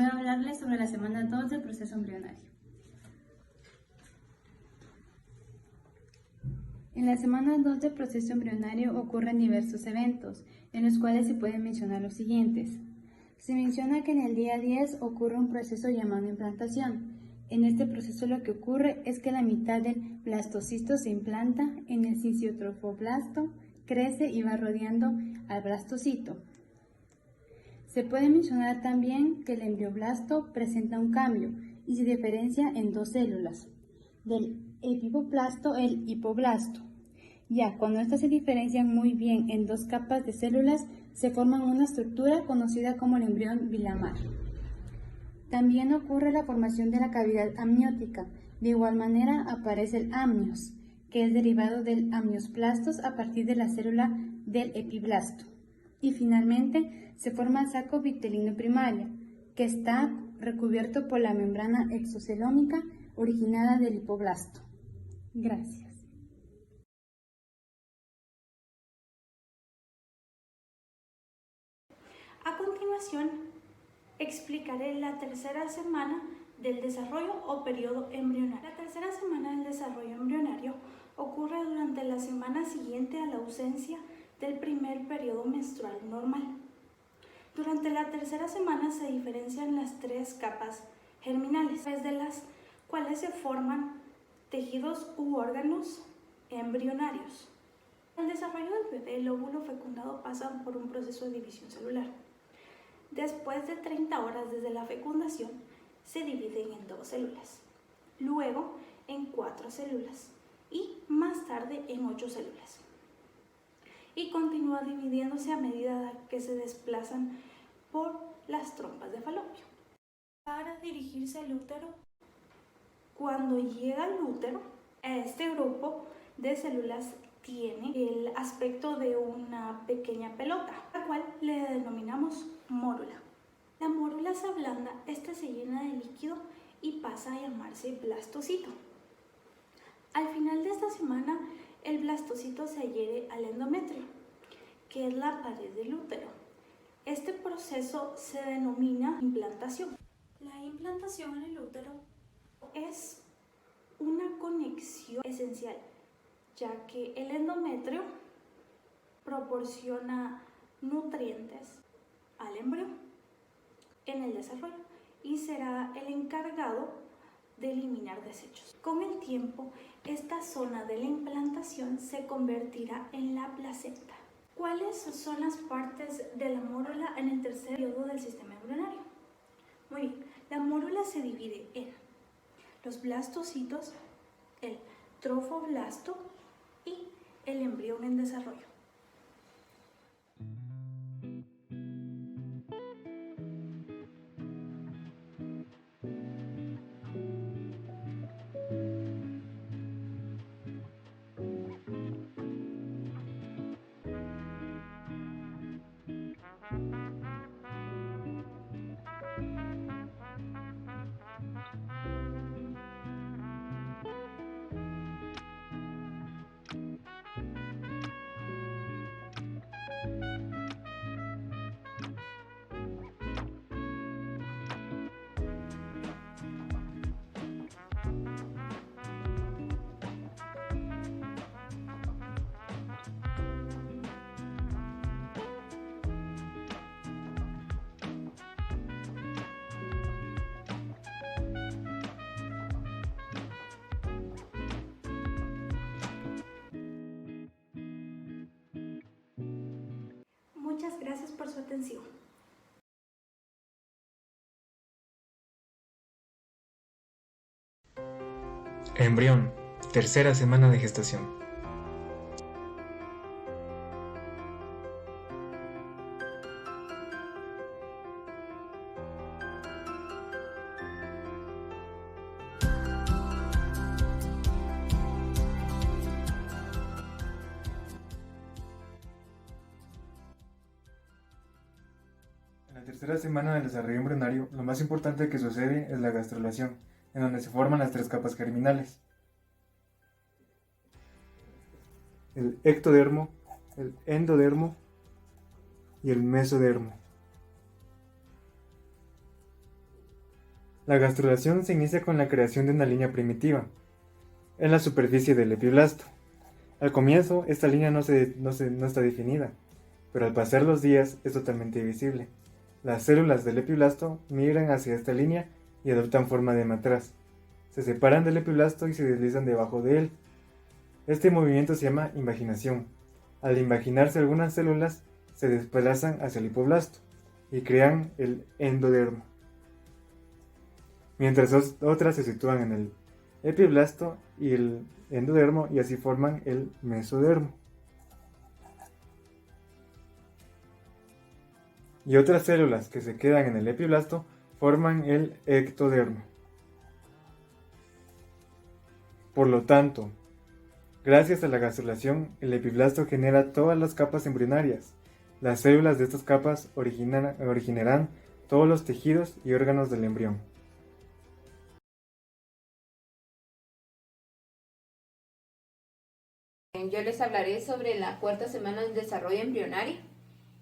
voy a hablarles sobre la semana 2 del proceso embrionario. En la semana 2 del proceso embrionario ocurren diversos eventos, en los cuales se pueden mencionar los siguientes. Se menciona que en el día 10 ocurre un proceso llamado implantación. En este proceso lo que ocurre es que la mitad del blastocisto se implanta en el sinciotrofoblasto, crece y va rodeando al blastocito. Se puede mencionar también que el embrioblasto presenta un cambio y se diferencia en dos células, del epiblasto el hipoblasto. Ya cuando estas se diferencian muy bien en dos capas de células, se forman una estructura conocida como el embrión bilamar. También ocurre la formación de la cavidad amniótica. De igual manera aparece el amnios, que es derivado del amnioplastos a partir de la célula del epiblasto. Y finalmente se forma el saco vitelino primario, que está recubierto por la membrana exocelómica originada del hipoblasto. Gracias. A continuación, explicaré la tercera semana del desarrollo o periodo embrionario. La tercera semana del desarrollo embrionario ocurre durante la semana siguiente a la ausencia del primer periodo menstrual normal. Durante la tercera semana se diferencian las tres capas germinales, de las cuales se forman tejidos u órganos embrionarios. En el desarrollo del bebé, el óvulo fecundado pasa por un proceso de división celular. Después de 30 horas desde la fecundación, se dividen en 2 células, luego en 4 células y más tarde en 8 células. Y continúa dividiéndose a medida que se desplazan por las trompas de falopio. Para dirigirse al útero, cuando llega al útero, este grupo de células tiene el aspecto de una pequeña pelota, la cual le denominamos mórula. La mórula se ablanda, esta se llena de líquido y pasa a llamarse blastocito. Al final de esta semana, el blastocito se adhiere al endometrio, que es la pared del útero. Este proceso se denomina implantación. La implantación en el útero es una conexión esencial, ya que el endometrio proporciona nutrientes al embrión en el desarrollo y será el encargado de eliminar desechos. Con el tiempo, esta zona de la implantación se convertirá en la placenta. ¿Cuáles son las partes de la mórula en el tercer periodo del sistema embrionario? Muy bien, la mórula se divide en los blastocitos, el trofoblasto y el embrión en desarrollo. Muchas gracias por su atención. Embrión, tercera semana de gestación. En la tercera semana del desarrollo embrionario, lo más importante que sucede es la gastrulación, en donde se forman las tres capas germinales: el ectodermo, el endodermo y el mesodermo. La gastrulación se inicia con la creación de una línea primitiva en la superficie del epiblasto. Al comienzo, esta línea no está definida, pero al pasar los días es totalmente visible. Las células del epiblasto migran hacia esta línea y adoptan forma de matraz. Se separan del epiblasto y se deslizan debajo de él. Este movimiento se llama invaginación. Al invaginarse algunas células, se desplazan hacia el hipoblasto y crean el endodermo, mientras otras se sitúan en el epiblasto y el endodermo y así forman el mesodermo. Y otras células que se quedan en el epiblasto forman el ectodermo. Por lo tanto, gracias a la gastrulación, el epiblasto genera todas las capas embrionarias. Las células de estas capas originarán todos los tejidos y órganos del embrión. Yo les hablaré sobre la cuarta semana del desarrollo embrionario.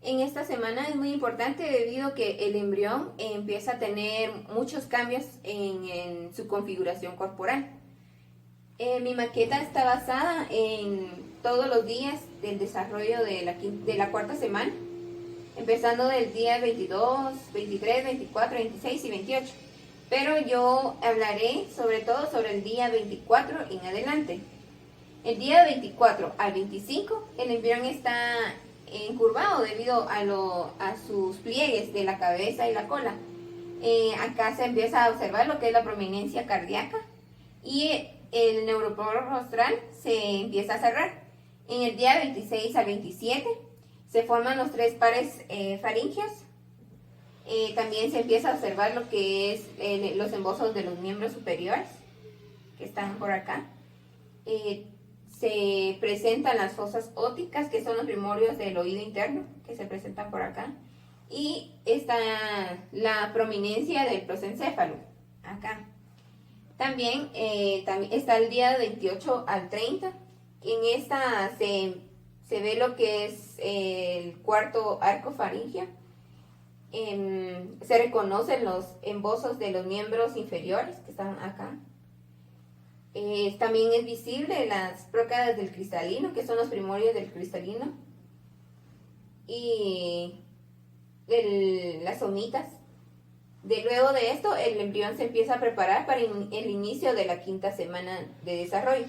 En esta semana es muy importante debido a que el embrión empieza a tener muchos cambios en su configuración corporal. Mi maqueta está basada en todos los días del desarrollo de la cuarta semana, empezando del día 22, 23, 24, 26 y 28. Pero yo hablaré sobre todo sobre el día 24 en adelante. El día 24 al 25 el embrión está encurvado debido a sus pliegues de la cabeza y la cola. Acá se empieza a observar lo que es la prominencia cardíaca y el neuroporo rostral se empieza a cerrar. En el día 26 al 27 se forman los 3 pares faríngeos. También se empieza a observar lo que es los embosos de los miembros superiores que están por acá. Se presentan las fosas ópticas, que son los primordios del oído interno, que se presentan por acá. Y está la prominencia del prosencéfalo, acá. También está el día 28 al 30. En esta se ve lo que es el cuarto arco faríngeo. Se reconocen los embosos de los miembros inferiores, que están acá. También es visible las prócadas del cristalino, que son los primordios del cristalino, y las somitas. Luego de esto, el embrión se empieza a preparar para el inicio de la quinta semana de desarrollo.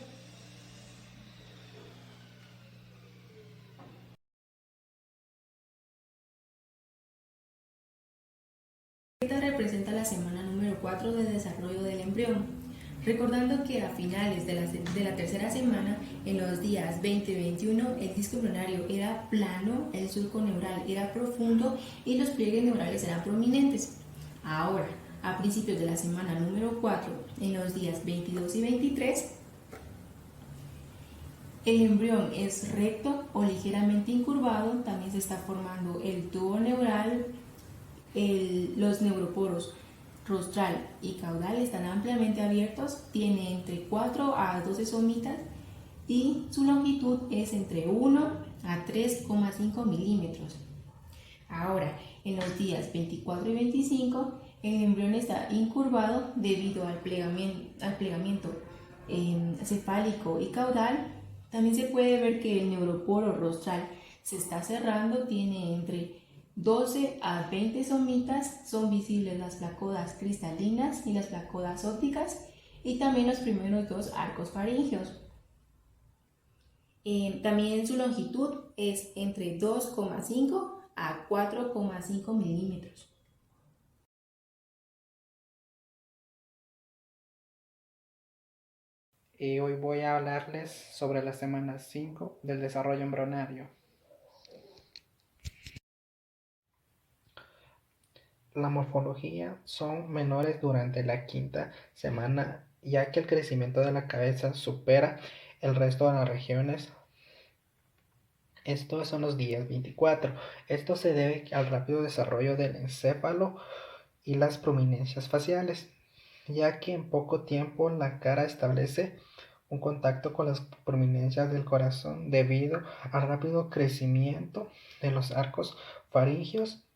Esta representa la semana número 4 de desarrollo del embrión, recordando que a finales de la tercera semana, en los días 20 y 21, el disco embrionario era plano, el surco neural era profundo y los pliegues neurales eran prominentes. Ahora, a principios de la semana número 4, en los días 22 y 23, el embrión es recto o ligeramente incurvado, también se está formando el tubo neural, los neuroporos rostral y caudal están ampliamente abiertos, tiene entre 4 a 12 somitas y su longitud es entre 1 a 3,5 milímetros. Ahora, en los días 24 y 25, el embrión está incurvado debido al plegamiento cefálico y caudal. También se puede ver que el neuroporo rostral se está cerrando, tiene entre 12 a 20 somitas, son visibles las placodas cristalinas y las placodas ópticas y también los primeros 2 arcos faríngeos. También su longitud es entre 2,5 a 4,5 milímetros. Y hoy voy a hablarles sobre la semana 5 del desarrollo embrionario. La morfología son menores durante la quinta semana, ya que el crecimiento de la cabeza supera el resto de las regiones. Estos son los días 24. Esto se debe al rápido desarrollo del encéfalo y las prominencias faciales, ya que en poco tiempo la cara establece un contacto con las prominencias del corazón debido al rápido crecimiento de los arcos faríngeos,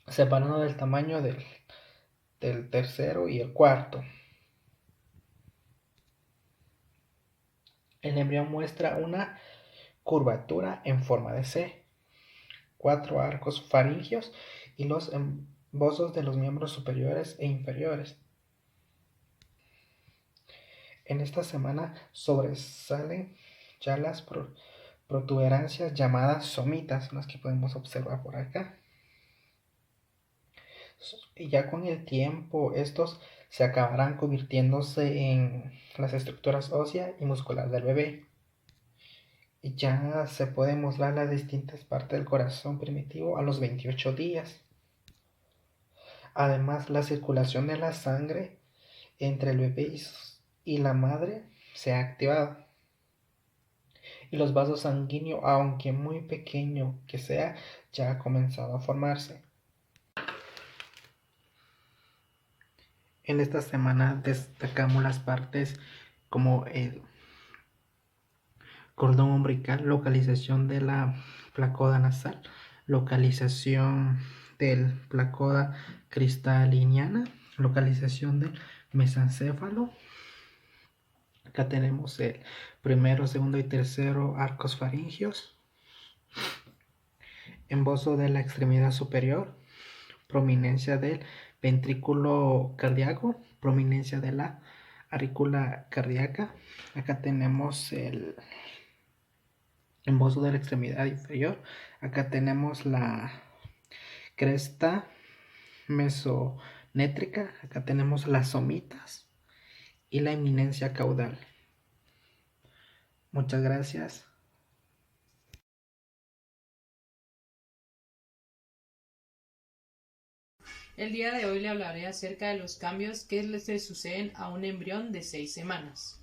separando del tamaño del del tercero y el cuarto. El embrión muestra una curvatura en forma de C, 4 arcos faringios y los embozos de los miembros superiores e inferiores. En esta semana sobresalen ya las protuberancias llamadas somitas, las que podemos observar por acá. Y ya con el tiempo estos se acabarán convirtiéndose en las estructuras óseas y musculares del bebé. Y ya se pueden mostrar las distintas partes del corazón primitivo a los 28 días. Además, la circulación de la sangre entre el bebé y la madre se ha activado. Y los vasos sanguíneos, aunque muy pequeño que sea, ya ha comenzado a formarse. En esta semana destacamos las partes como el cordón umbilical, localización de la placoda nasal, localización del placoda cristaliniana, localización del mesencéfalo. Acá tenemos el primero, segundo y tercero arcos faringios, embozo de la extremidad superior, prominencia del ventrículo cardíaco, prominencia de la aurícula cardíaca. Acá tenemos el embozo de la extremidad inferior. Acá tenemos la cresta mesonétrica. Acá tenemos las somitas y la eminencia caudal. Muchas gracias. El día de hoy le hablaré acerca de los cambios que le suceden a un embrión de 6 semanas.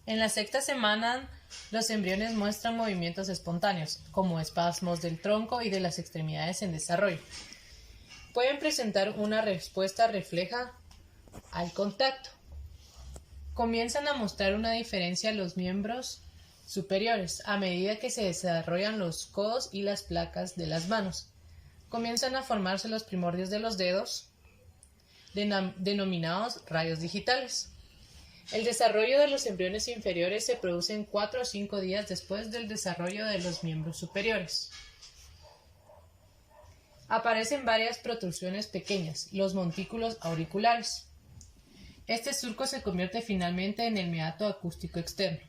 En la sexta semana, los embriones muestran movimientos espontáneos, como espasmos del tronco y de las extremidades en desarrollo. Pueden presentar una respuesta refleja al contacto. Comienzan a mostrar una diferencia en los miembros superiores a medida que se desarrollan los codos y las placas de las manos. Comienzan a formarse los primordios de los dedos, denominados rayos digitales. El desarrollo de los embriones inferiores se produce en 4 o 5 días después del desarrollo de los miembros superiores. Aparecen varias protrusiones pequeñas, los montículos auriculares. Este surco se convierte finalmente en el meato acústico externo.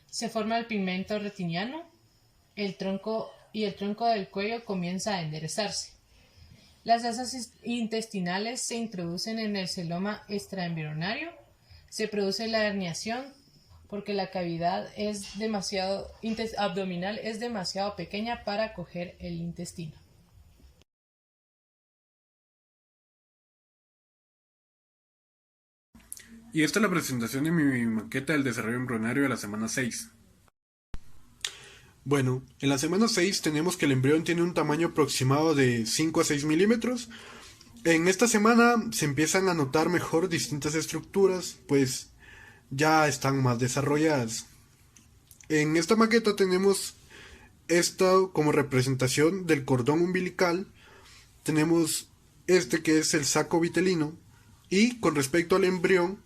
Se forma el pigmento retiniano, el tronco del cuello comienza a enderezarse. Las asas intestinales se introducen en el celoma extraembrionario. Se produce la herniación porque la cavidad abdominal es demasiado pequeña para acoger el intestino. Y esta es la presentación de mi maqueta del desarrollo embrionario de la semana 6. Bueno, en la semana 6 tenemos que el embrión tiene un tamaño aproximado de 5 a 6 milímetros. En esta semana se empiezan a notar mejor distintas estructuras, pues ya están más desarrolladas. En esta maqueta tenemos esto como representación del cordón umbilical. Tenemos este que es el saco vitelino. Y con respecto al embrión,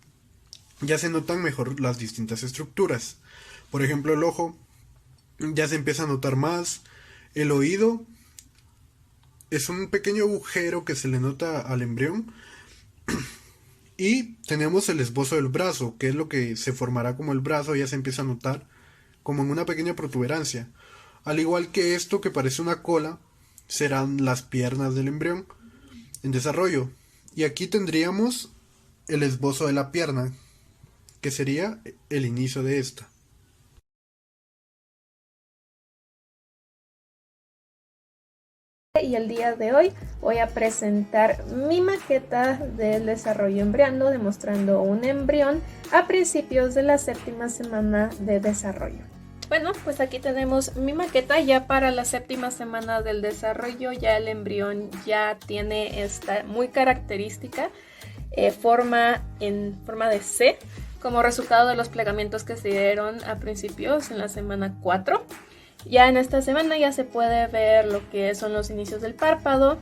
ya se notan mejor las distintas estructuras. Por ejemplo, el ojo ya se empieza a notar más. El oído es un pequeño agujero que se le nota al embrión. Y tenemos el esbozo del brazo, que es lo que se formará como el brazo, ya se empieza a notar como en una pequeña protuberancia. Al igual que esto que parece una cola, serán las piernas del embrión en desarrollo. Y aquí tendríamos el esbozo de la pierna, que sería el inicio de esta. Y el día de hoy voy a presentar mi maqueta del desarrollo embriano, demostrando un embrión a principios de la 7ª semana de desarrollo. Bueno, pues aquí tenemos mi maqueta ya para la 7ª semana del desarrollo. Ya el embrión ya tiene esta muy característica forma en forma de C, como resultado de los plegamientos que se dieron a principios en la semana 4. Ya en esta semana ya se puede ver lo que son los inicios del párpado,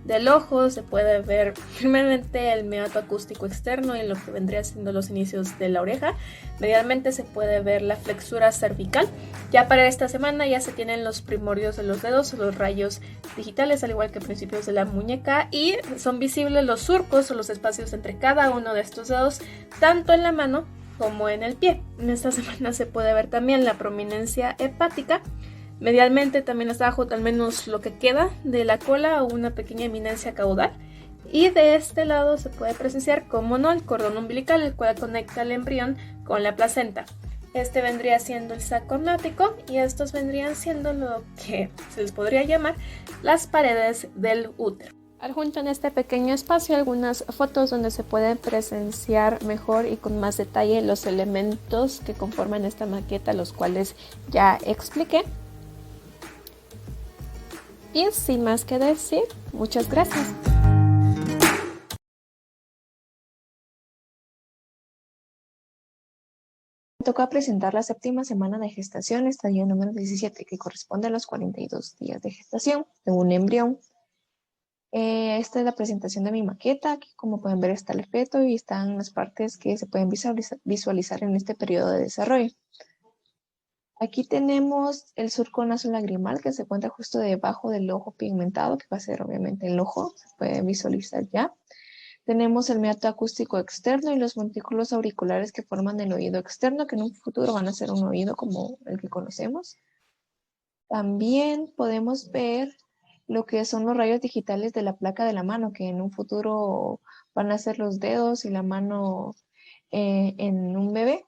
del ojo, se puede ver firmemente el meato acústico externo y lo que vendría siendo los inicios de la oreja. Medialmente se puede ver la flexura cervical. Ya para esta semana ya se tienen los primordios de los dedos, los rayos digitales, al igual que principios de la muñeca, y son visibles los surcos o los espacios entre cada uno de estos dedos, tanto en la mano como en el pie. En esta semana se puede ver también la prominencia hepática. Medialmente también está abajo, al menos lo que queda de la cola, o una pequeña eminencia caudal. Y de este lado se puede presenciar, como no, el cordón umbilical, el cual conecta al embrión con la placenta. Este vendría siendo el saco amniótico y estos vendrían siendo lo que se les podría llamar las paredes del útero. Adjunto en este pequeño espacio algunas fotos donde se pueden presenciar mejor y con más detalle los elementos que conforman esta maqueta, los cuales ya expliqué. Y sin más que decir, muchas gracias. Me toca presentar la séptima semana de gestación, estadio número 17, que corresponde a los 42 días de gestación de un embrión. Esta es la presentación de mi maqueta. Aquí, como pueden ver, está el feto y están las partes que se pueden visualizar en este periodo de desarrollo. Aquí tenemos el surco nasolagrimal que se encuentra justo debajo del ojo pigmentado, que va a ser obviamente el ojo, se puede visualizar ya. Tenemos el meato acústico externo y los montículos auriculares que forman el oído externo, que en un futuro van a ser un oído como el que conocemos. También podemos ver lo que son los rayos digitales de la placa de la mano, que en un futuro van a ser los dedos y la mano en un bebé.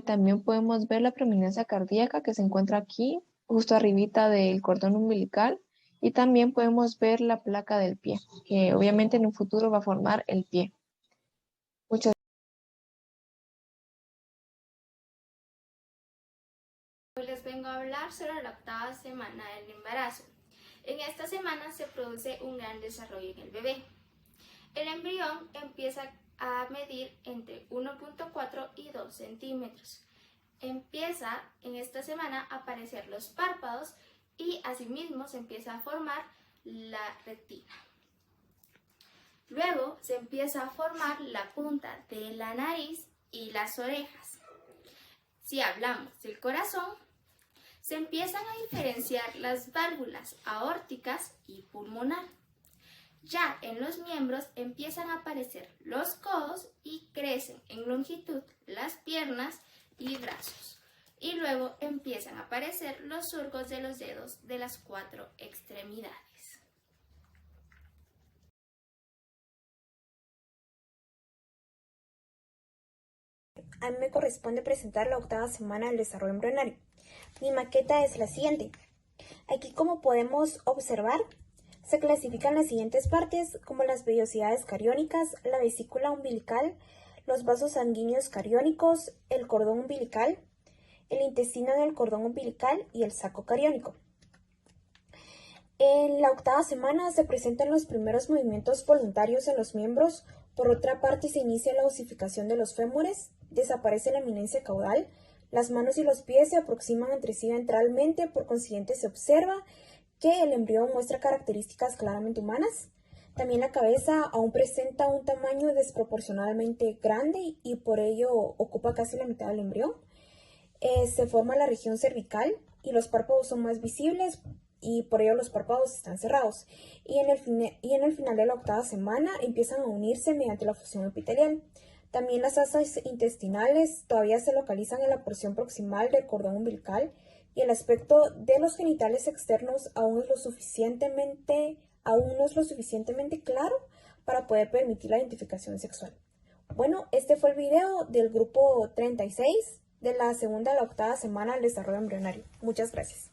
También podemos ver la prominencia cardíaca que se encuentra aquí, justo arribita del cordón umbilical. Y también podemos ver la placa del pie, que obviamente en un futuro va a formar el pie. Muchas Hoy les vengo a hablar sobre la octava semana del embarazo. En esta semana se produce un gran desarrollo en el bebé. El embrión empieza a medir entre 1.4 y 2 centímetros. Empieza en esta semana a aparecer los párpados y asimismo se empieza a formar la retina. Luego se empieza a formar la punta de la nariz y las orejas. Si hablamos del corazón, se empiezan a diferenciar las válvulas aórticas y pulmonar. Ya en los miembros empiezan a aparecer los codos y crecen en longitud las piernas y brazos. Y luego empiezan a aparecer los surcos de los dedos de las 4 extremidades. A mí me corresponde presentar la octava semana del desarrollo embrionario. Mi maqueta es la siguiente. Aquí, como podemos observar, se clasifican las siguientes partes como las vellosidades cariónicas, la vesícula umbilical, los vasos sanguíneos cariónicos, el cordón umbilical, el intestino del cordón umbilical y el saco cariónico. En la octava semana se presentan los primeros movimientos voluntarios en los miembros. Por otra parte, se inicia la osificación de los fémures, desaparece la eminencia caudal, las manos y los pies se aproximan entre sí ventralmente, por consiguiente se observa que el embrión muestra características claramente humanas. También la cabeza aún presenta un tamaño desproporcionalmente grande y por ello ocupa casi la mitad del embrión. Se forma la región cervical y los párpados son más visibles y por ello los párpados están cerrados. Y en el final de la octava semana empiezan a unirse mediante la fusión epitelial. También las asas intestinales todavía se localizan en la porción proximal del cordón umbilical y el aspecto de los genitales externos aún no es lo suficientemente claro para poder permitir la identificación sexual. Bueno, este fue el video del grupo 36 de la segunda a la octava semana del desarrollo embrionario. Muchas gracias.